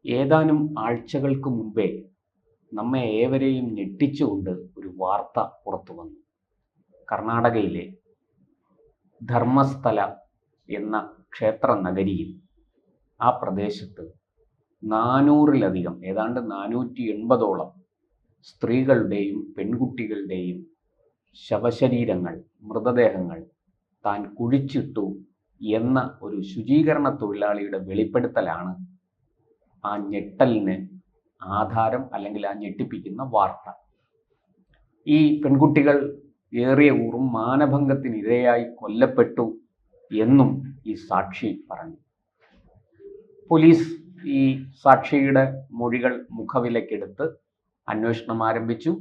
ഏതാനും ആഴ്ചകൾക്ക് മുമ്പേ നമ്മെ ഏവരെയും ഞെട്ടിച്ചുകൊണ്ട് ഒരു വാർത്ത പുറത്തു വന്നു. കർണാടകയിലെ ധർമ്മസ്ഥല എന്ന ക്ഷേത്ര നഗരിയിൽ ആ പ്രദേശത്ത് 400-ലധികം, ഏതാണ്ട് 480ഓളം സ്ത്രീകളുടെയും പെൺകുട്ടികളുടെയും ശവശരീരങ്ങൾ, മൃതദേഹങ്ങൾ താൻ കുഴിച്ചിട്ടു എന്ന ഒരു ശുചീകരണ തൊഴിലാളിയുടെ വെളിപ്പെടുത്തലാണ് ആ ഞെട്ടലിന് ആധാരം, അല്ലെങ്കിൽ ആ ഞെട്ടിപ്പിക്കുന്ന വാർത്ത. ഈ പെൺകുട്ടികൾ ഏറിയ കൂറും മാനഭംഗത്തിനിരയായി കൊല്ലപ്പെട്ടു എന്നും ഈ സാക്ഷി പറഞ്ഞു. പോലീസ് ഈ സാക്ഷിയുടെ മൊഴികൾ മുഖവിലക്കെടുത്ത് അന്വേഷണം ആരംഭിച്ചു.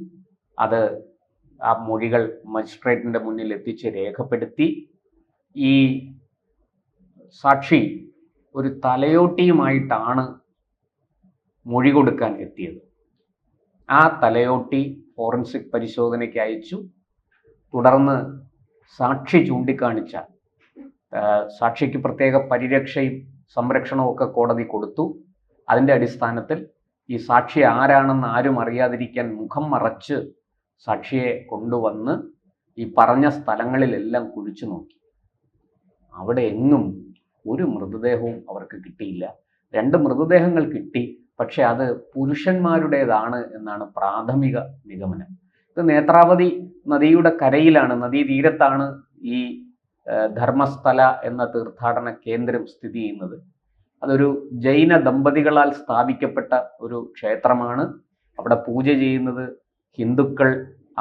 ആ മൊഴികൾ മജിസ്ട്രേറ്റിന്റെ മുന്നിൽ എത്തിച്ച് രേഖപ്പെടുത്തി. ഈ സാക്ഷി ഒരു തലയോട്ടിയുമായിട്ടാണ് മൊഴി കൊടുക്കാൻ എത്തിയത്. ആ തലയോട്ടി ഫോറൻസിക് പരിശോധനയ്ക്ക് അയച്ചു. തുടർന്ന് സാക്ഷി ചൂണ്ടിക്കാണിച്ച സാക്ഷിക്ക് പ്രത്യേക പരിരക്ഷയും സംരക്ഷണവും ഒക്കെ കോടതി കൊടുത്തു. അതിൻ്റെ അടിസ്ഥാനത്തിൽ ഈ സാക്ഷി ആരാണെന്ന് ആരും അറിയാതിരിക്കാൻ മുഖം മറച്ച് സാക്ഷിയെ കൊണ്ടുവന്ന് ഈ പറഞ്ഞ സ്ഥലങ്ങളിലെല്ലാം കുഴിച്ചു നോക്കി. അവിടെ എങ്ങും ഒരു മൃതദേഹവും അവർക്ക് കിട്ടിയില്ല. 2 മൃതദേഹങ്ങൾ കിട്ടി, പക്ഷെ അത് പുരുഷന്മാരുടേതാണ് എന്നാണ് പ്രാഥമിക നിഗമനം. ഇത് നേത്രാവതി നദിയുടെ കരയിലാണ്, നദീതീരത്താണ് ഈ ധർമ്മസ്ഥല എന്ന തീർത്ഥാടന കേന്ദ്രം സ്ഥിതി ചെയ്യുന്നത്. അതൊരു ജൈന ദമ്പതികളാൽ സ്ഥാപിക്കപ്പെട്ട ഒരു ക്ഷേത്രമാണ്. അവിടെ പൂജ ചെയ്യുന്നത് ഹിന്ദുക്കൾ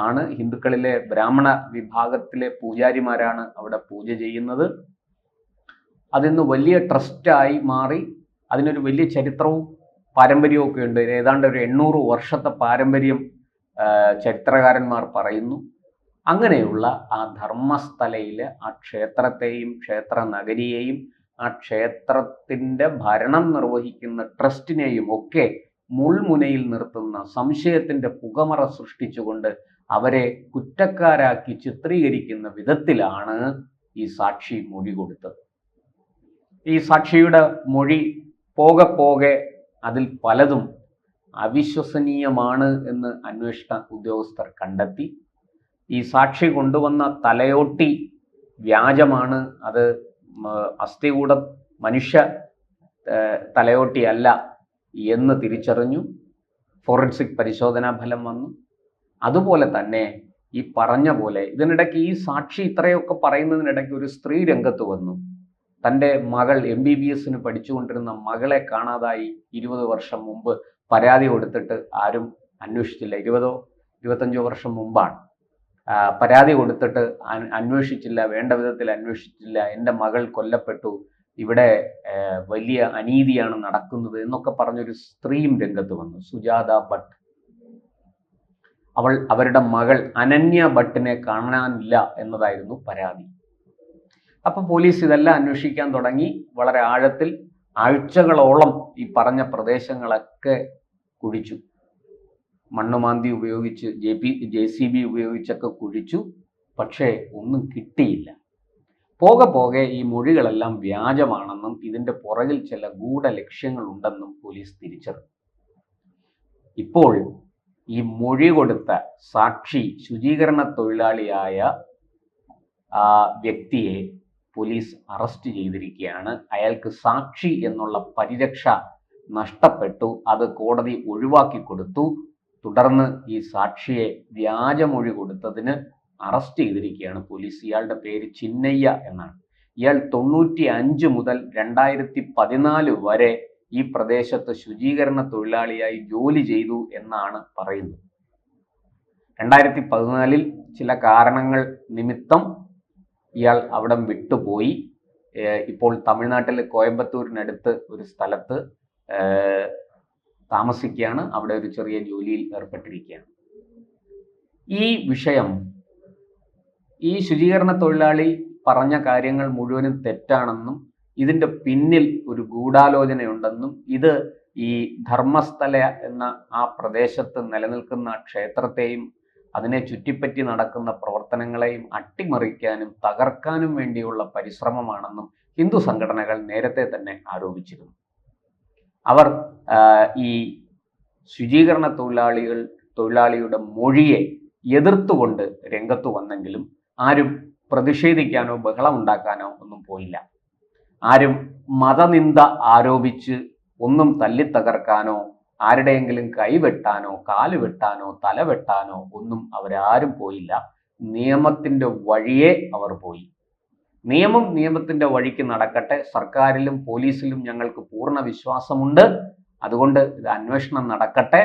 ആണ്. ഹിന്ദുക്കളിലെ ബ്രാഹ്മണ വിഭാഗത്തിലെ പൂജാരിമാരാണ് അവിടെ പൂജ ചെയ്യുന്നത്. അതിന്ന് വലിയ ട്രസ്റ്റായി മാറി. അതിനൊരു വലിയ ചരിത്രവും പാരമ്പര്യവും ഒക്കെ ഉണ്ട്. ഏതാണ്ട് ഒരു 800 വർഷത്തെ പാരമ്പര്യം ചരിത്രകാരന്മാർ പറയുന്നു. അങ്ങനെയുള്ള ആ ധർമ്മസ്ഥലയിലെ ആ ക്ഷേത്രത്തെയും ക്ഷേത്ര നഗരിയെയും ആ ക്ഷേത്രത്തിൻ്റെ ഭരണം നിർവഹിക്കുന്ന ട്രസ്റ്റിനെയും ഒക്കെ മുൾമുനയിൽ നിർത്തുന്ന സംശയത്തിൻ്റെ പുകമറ സൃഷ്ടിച്ചുകൊണ്ട് അവരെ കുറ്റക്കാരാക്കി ചിത്രീകരിക്കുന്ന വിധത്തിലാണ് ഈ സാക്ഷി മൊഴി കൊടുത്തത്. ഈ സാക്ഷിയുടെ മൊഴി പോകെ അതിൽ പലതും അവിശ്വസനീയമാണ് എന്ന് അന്വേഷണ ഉദ്യോഗസ്ഥർ കണ്ടെത്തി. ഈ സാക്ഷി കൊണ്ടുവന്ന തലയോട്ടി വ്യാജമാണ്. അത് അസ്ഥികൂടം മനുഷ്യ തലയോട്ടിയല്ല എന്ന് തിരിച്ചറിഞ്ഞു. ഫോറൻസിക് പരിശോധനാ ഫലം വന്നു. അതുപോലെ തന്നെ ഈ പറഞ്ഞ പോലെ ഇതിനിടയ്ക്ക് ഈ സാക്ഷി ഇത്രയൊക്കെ പറയുന്നതിനിടയ്ക്ക് ഒരു സ്ത്രീ രംഗത്ത് വന്നു. തൻ്റെ മകൾ MBBSന് പഠിച്ചുകൊണ്ടിരുന്ന മകളെ കാണാതായി 20 വർഷം മുമ്പ് പരാതി കൊടുത്തിട്ട് ആരും അന്വേഷിച്ചില്ല. 20-25 വർഷം മുമ്പാണ് പരാതി കൊടുത്തിട്ട് അന്വേഷിച്ചില്ല, വേണ്ട വിധത്തിൽ അന്വേഷിച്ചില്ല. എൻ്റെ മകൾ കൊല്ലപ്പെട്ടു, ഇവിടെ വലിയ അനീതിയാണ് നടക്കുന്നത് എന്നൊക്കെ പറഞ്ഞൊരു സ്ത്രീയും രംഗത്ത് വന്നു, സുജാത ഭട്ട്. അവരുടെ മകൾ അനന്യ ഭട്ടിനെ കാണാനില്ല എന്നതായിരുന്നു പരാതി. അപ്പം പോലീസ് ഇതെല്ലാം അന്വേഷിക്കാൻ തുടങ്ങി. വളരെ ആഴത്തിൽ ആഴ്ചകളോളം ഈ പറഞ്ഞ പ്രദേശങ്ങളൊക്കെ കുഴിച്ചു. മണ്ണുമാന്തി ഉപയോഗിച്ച് JCB ഉപയോഗിച്ചൊക്കെ കുഴിച്ചു. പക്ഷേ ഒന്നും കിട്ടിയില്ല. പോകെ ഈ മൊഴികളെല്ലാം വ്യാജമാണെന്നും ഇതിൻ്റെ പുറകിൽ ചില ഗൂഢലക്ഷ്യങ്ങളുണ്ടെന്നും പോലീസ് തിരിച്ചറിഞ്ഞു. ഇപ്പോൾ ഈ മൊഴി കൊടുത്ത സാക്ഷി, ശുചീകരണ തൊഴിലാളിയായ ആ വ്യക്തിയെ പോലീസ് അറസ്റ്റ് ചെയ്തിരിക്കുകയാണ്. അയാൾക്ക് സാക്ഷി എന്നുള്ള പരിരക്ഷ നഷ്ടപ്പെട്ടു. അത് കോടതി ഒഴിവാക്കി കൊടുത്തു. തുടർന്ന് ഈ സാക്ഷിയെ വ്യാജമൊഴി കൊടുത്തതിന് അറസ്റ്റ് ചെയ്തിരിക്കുകയാണ് പോലീസ്. ഇയാളുടെ പേര് ചിന്നയ്യ എന്നാണ്. ഇയാൾ 95 മുതൽ 2014 വരെ ഈ പ്രദേശത്ത് ശുചീകരണ തൊഴിലാളിയായി ജോലി ചെയ്തു എന്നാണ് പറയുന്നത്. 2014 ചില കാരണങ്ങൾ നിമിത്തം ഇയാൾ അവിടം വിട്ടുപോയി. ഇപ്പോൾ തമിഴ്നാട്ടിലെ കോയമ്പത്തൂരിനടുത്ത് ഒരു സ്ഥലത്ത് താമസിക്കുകയാണ്. അവിടെ ഒരു ചെറിയ ജോലിയിൽ ഏർപ്പെട്ടിരിക്കുകയാണ്. ഈ വിഷയം, ഈ ശുചീകരണ തൊഴിലാളി പറഞ്ഞ കാര്യങ്ങൾ മുഴുവനും തെറ്റാണെന്നും ഇതിൻ്റെ പിന്നിൽ ഒരു ഗൂഢാലോചനയുണ്ടെന്നും ഇത് ഈ ധർമ്മസ്ഥല എന്ന ആ പ്രദേശത്ത് നിലനിൽക്കുന്ന ക്ഷേത്രത്തെയും അതിനെ ചുറ്റിപ്പറ്റി നടക്കുന്ന പ്രവർത്തനങ്ങളെയും അട്ടിമറിക്കാനും തകർക്കാനും വേണ്ടിയുള്ള പരിശ്രമമാണെന്നും ഹിന്ദു സംഘടനകൾ നേരത്തെ തന്നെ ആരോപിച്ചിരുന്നു. അവർ ഈ ശുചീകരണ തൊഴിലാളിയുടെ മൊഴിയെ എതിർത്തുകൊണ്ട് രംഗത്ത് വന്നെങ്കിലും ആരും പ്രതിഷേധിക്കാനോ ബഹളം ഉണ്ടാക്കാനോ ഒന്നും പോയില്ല. ആരും മതനിന്ദ ആരോപിച്ച് ഒന്നും തല്ലിത്തകർക്കാനോ ആരുടെയെങ്കിലും കൈവെട്ടാനോ കാല് വെട്ടാനോ തല വെട്ടാനോ ഒന്നും അവരാരും പോയില്ല. നിയമത്തിന്റെ വഴിയെ അവർ പോയി. നിയമത്തിന്റെ വഴിക്ക് നടക്കട്ടെ. സർക്കാരിലും പോലീസിലും ഞങ്ങൾക്ക് പൂർണ്ണ വിശ്വാസമുണ്ട്. അതുകൊണ്ട് ഇത് അന്വേഷണം നടക്കട്ടെ.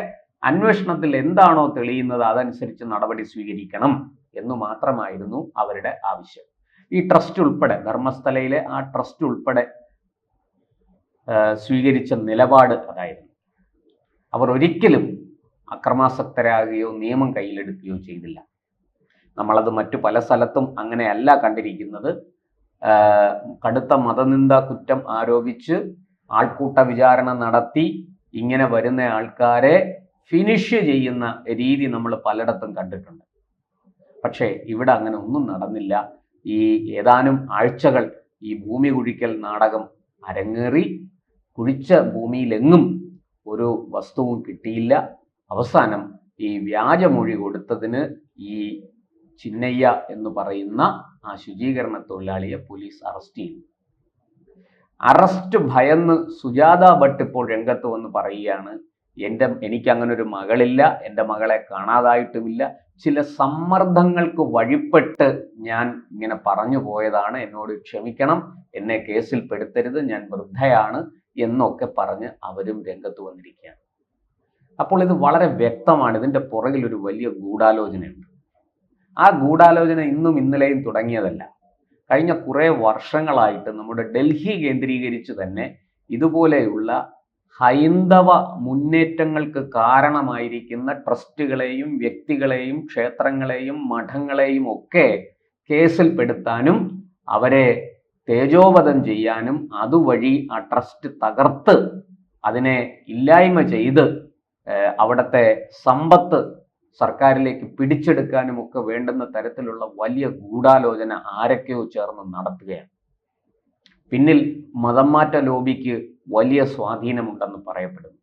അന്വേഷണത്തിൽ എന്താണോ തെളിയുന്നത് അതനുസരിച്ച് നടപടി സ്വീകരിക്കണം എന്ന് മാത്രമായിരുന്നു അവരുടെ ആവശ്യം. ഈ ട്രസ്റ്റ് ഉൾപ്പെടെ, ധർമ്മസ്ഥലയിലെ ആ ട്രസ്റ്റ് ഉൾപ്പെടെ സ്വീകരിച്ച നിലപാട് അതായിരുന്നു. അവർ ഒരിക്കലും അക്രമാസക്തരാകുകയോ നിയമം കയ്യിലെടുക്കുകയോ ചെയ്തില്ല. നമ്മളത് മറ്റു പല സ്ഥലത്തും അങ്ങനെയല്ല കണ്ടിരിക്കുന്നത്. കടുത്ത മതനിന്ദ കുറ്റം ആരോപിച്ച് ആൾക്കൂട്ട വിചാരണ നടത്തി ഇങ്ങനെ വരുന്ന ആൾക്കാരെ ഫിനിഷ് ചെയ്യുന്ന രീതി നമ്മൾ പലയിടത്തും കണ്ടിട്ടുണ്ട്. പക്ഷേ ഇവിടെ അങ്ങനെ ഒന്നും നടന്നില്ല. ഈ ഏതാനും ആഴ്ചകൾ ഈ ഭൂമി കുഴിക്കൽ നാടകം അരങ്ങേറി. കുഴിച്ച ഭൂമിയിലെങ്ങും ഒരു വസ്തുവും കിട്ടിയില്ല. അവസാനം ഈ വ്യാജമൊഴി കൊടുത്തതിന് ഈ ചിന്നയ്യ എന്ന് പറയുന്ന ആ ശുചീകരണ തൊഴിലാളിയെ പോലീസ് അറസ്റ്റ് ചെയ്തു. അറസ്റ്റ് ഭയന്ന് സുജാത ഭട്ട് ഇപ്പോൾ രംഗത്ത് വന്ന് പറയുകയാണ്, എനിക്ക് അങ്ങനെ ഒരു മകളില്ല, എൻ്റെ മകളെ കാണാതായിട്ടുമില്ല, ചില സമ്മർദ്ദങ്ങൾക്ക് വഴിപ്പെട്ട് ഞാൻ ഇങ്ങനെ പറഞ്ഞു പോയതാണ്, എന്നോട് ക്ഷമിക്കണം, എന്നെ കേസിൽ പെടുത്തരുത്, ഞാൻ വൃദ്ധയാണ് എന്നൊക്കെ പറഞ്ഞ് അവരും രംഗത്ത് വന്നിരിക്കുകയാണ്. അപ്പോൾ ഇത് വളരെ വ്യക്തമാണ്, ഇതിൻ്റെ പുറകിൽ ഒരു വലിയ ഗൂഢാലോചനയുണ്ട്. ആ ഗൂഢാലോചന ഇന്നും ഇന്നലെയും തുടങ്ങിയതല്ല. കഴിഞ്ഞ കുറേ വർഷങ്ങളായിട്ട് നമ്മുടെ ഡൽഹി കേന്ദ്രീകരിച്ച് തന്നെ ഇതുപോലെയുള്ള ഹൈന്ദവ മുന്നേറ്റങ്ങൾക്ക് കാരണമായിരിക്കുന്ന ട്രസ്റ്റുകളെയും വ്യക്തികളെയും ക്ഷേത്രങ്ങളെയും മഠങ്ങളെയും ഒക്കെ കേസിൽപ്പെടുത്താനും അവരെ തേജോവധം ചെയ്യാനും അതുവഴി ആ ട്രസ്റ്റ് തകർത്ത് അതിനെ ഇല്ലായ്മ ചെയ്ത് അവിടുത്തെ സമ്പത്ത് സർക്കാരിലേക്ക് പിടിച്ചെടുക്കാനും ഒക്കെ വേണ്ടുന്ന തരത്തിലുള്ള വലിയ ഗൂഢാലോചന ആരൊക്കെയോ ചേർന്ന് നടത്തുകയാണ്. പിന്നിൽ മതം മാറ്റ ലോബിക്ക് വലിയ സ്വാധീനമുണ്ടെന്ന് പറയപ്പെടുന്നു.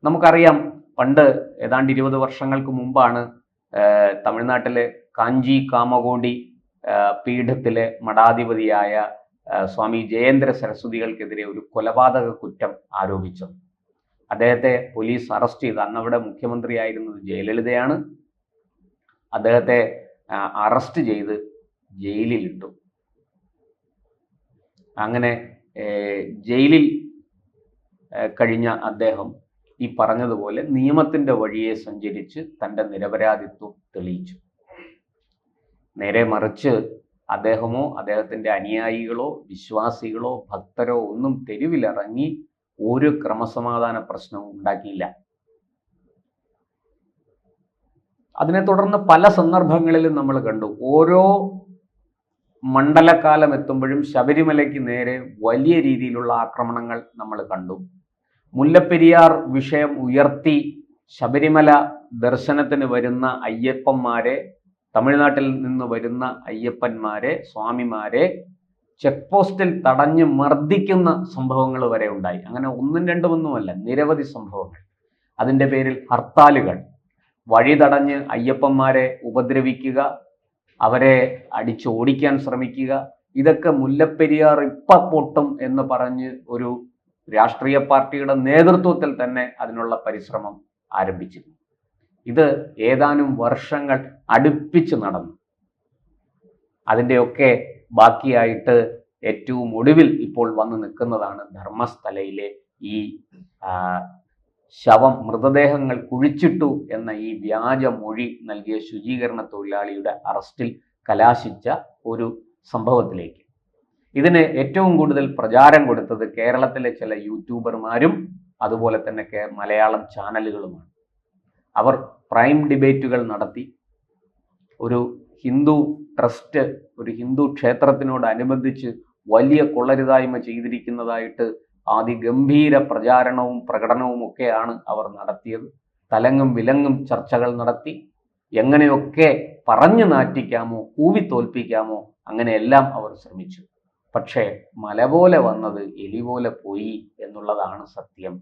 നമുക്കറിയാം, പണ്ട് ഏതാണ്ട് 20 വർഷങ്ങൾക്ക് മുമ്പാണ് തമിഴ്നാട്ടിലെ കാഞ്ചി കാമകോടി പീഠത്തിലെ മഠാധിപതിയായ സ്വാമി ജയേന്ദ്ര സരസ്വതികൾക്കെതിരെ ഒരു കൊലപാതക കുറ്റം ആരോപിച്ചത്. അദ്ദേഹത്തെ പോലീസ് അറസ്റ്റ് ചെയ്തു. അന്നവിടെ മുഖ്യമന്ത്രിയായിരുന്നത് ജയലളിതയാണ്. അദ്ദേഹത്തെ അറസ്റ്റ് ചെയ്ത് ജയിലിലിട്ടു. അങ്ങനെ ജയിലിൽ കഴിഞ്ഞ അദ്ദേഹം ഈ പറഞ്ഞതുപോലെ നിയമത്തിൻ്റെ വഴിയെ സഞ്ചരിച്ച് തൻ്റെ നിരപരാധിത്വം തെളിയിച്ചു. നേരെ മറിച്ച് അദ്ദേഹമോ അദ്ദേഹത്തിൻ്റെ അനുയായികളോ വിശ്വാസികളോ ഭക്തരോ ഒന്നും തെരുവിലിറങ്ങി ഒരു ക്രമസമാധാന പ്രശ്നവും ഉണ്ടാക്കിയില്ല. അതിനെ തുടർന്ന് പല സന്ദർഭങ്ങളിലും നമ്മൾ കണ്ടു, ഓരോ മണ്ഡലകാലം എത്തുമ്പോഴും ശബരിമലയ്ക്ക് നേരെ വലിയ രീതിയിലുള്ള ആക്രമണങ്ങൾ നമ്മൾ കണ്ടു. മുല്ലപ്പെരിയാർ വിഷയം ഉയർത്തി ശബരിമല ദർശനത്തിന് വരുന്ന അയ്യപ്പന്മാരെ, തമിഴ്നാട്ടിൽ നിന്ന് വരുന്ന അയ്യപ്പന്മാരെ, സ്വാമിമാരെ ചെക്ക് പോസ്റ്റിൽ തടഞ്ഞ് മർദ്ദിക്കുന്ന സംഭവങ്ങൾ വരെ ഉണ്ടായി. അങ്ങനെ ഒന്നും രണ്ടുമൊന്നുമല്ല, നിരവധി സംഭവങ്ങൾ. അതിൻ്റെ പേരിൽ ഹർത്താലുകൾ, വഴി തടഞ്ഞ് അയ്യപ്പന്മാരെ ഉപദ്രവിക്കുക, അവരെ അടിച്ചോടിക്കാൻ ശ്രമിക്കുക, ഇതൊക്കെ മുല്ലപ്പെരിയാർ ഇപ്പം പൊട്ടും എന്ന് പറഞ്ഞ് ഒരു രാഷ്ട്രീയ പാർട്ടിയുടെ നേതൃത്വത്തിൽ തന്നെ അതിനുള്ള പരിശ്രമം ആരംഭിച്ചിരുന്നു. ഇത് ഏതാനും വർഷങ്ങൾ അടുപ്പിച്ച് നടന്നു. അതിൻ്റെയൊക്കെ ബാക്കിയായിട്ട് ഏറ്റവും ഒടുവിൽ ഇപ്പോൾ വന്ന് നിൽക്കുന്നതാണ് ധർമ്മസ്ഥലയിലെ ഈ മൃതദേഹങ്ങൾ കുഴിച്ചിട്ടു എന്ന ഈ വ്യാജ മൊഴി നൽകിയ ശുചീകരണ തൊഴിലാളിയുടെ അറസ്റ്റിൽ കലാശിച്ച ഒരു സംഭവത്തിലേക്ക്. ഇതിന് ഏറ്റവും കൂടുതൽ പ്രചാരം കൊടുത്തത് കേരളത്തിലെ ചില യൂട്യൂബർമാരും അതുപോലെ തന്നെ മലയാളം ചാനലുകളുമാണ്. അവർ പ്രൈം ഡിബേറ്റുകൾ നടത്തി ഒരു ഹിന്ദു ട്രസ്റ്റ്, ഒരു ഹിന്ദു ക്ഷേത്രത്തിനോടനുബന്ധിച്ച് വലിയ കൊള്ളരുതായ്മ ചെയ്തിരിക്കുന്നതായിട്ട് അതിഗംഭീര പ്രചാരണവും പ്രകടനവും ഒക്കെയാണ് അവർ നടത്തിയത്. തലങ്ങും വിലങ്ങും ചർച്ചകൾ നടത്തി. എങ്ങനെയൊക്കെ പറഞ്ഞു നാറ്റിക്കാമോ, കൂവി തോൽപ്പിക്കാമോ, അങ്ങനെയെല്ലാം അവർ ശ്രമിച്ചു. പക്ഷേ മല പോലെ വന്നത് എലി പോലെ പോയി എന്നുള്ളതാണ് സത്യം.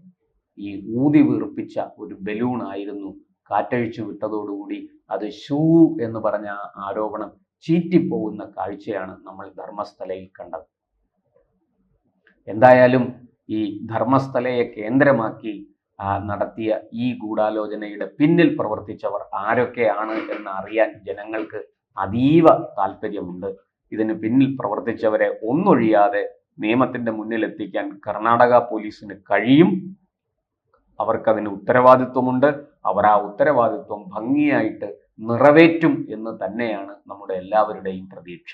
ഈ ഊതി വീർപ്പിച്ച ഒരു ബലൂൺ ആയിരുന്നു കാറ്റഴിച്ചു വിട്ടതോടുകൂടി അത് ഷൂ എന്ന് പറഞ്ഞ ആ ആരോപണം ചീറ്റിപ്പോകുന്ന കാഴ്ചയാണ് നമ്മൾ ധർമ്മസ്ഥലയിൽ കണ്ടത്. എന്തായാലും ഈ ധർമ്മസ്ഥലയെ കേന്ദ്രമാക്കി നടത്തിയ ഈ ഗൂഢാലോചനയുടെ പിന്നിൽ പ്രവർത്തിച്ചവർ ആരൊക്കെയാണ് എന്ന് അറിയാൻ ജനങ്ങൾക്ക് അതീവ താല്പര്യമുണ്ട്. ഇതിന് പിന്നിൽ പ്രവർത്തിച്ചവരെ ഒന്നൊഴിയാതെ നിയമത്തിന്റെ മുന്നിലെത്തിക്കാൻ കർണാടക പോലീസിന് കഴിയും. അവർക്കതിന് ഉത്തരവാദിത്വമുണ്ട്. അവർ ആ ഉത്തരവാദിത്വം ഭംഗിയായിട്ട് നിറവേറ്റും എന്ന് തന്നെയാണ് നമ്മുടെ എല്ലാവരുടെയും പ്രതീക്ഷ.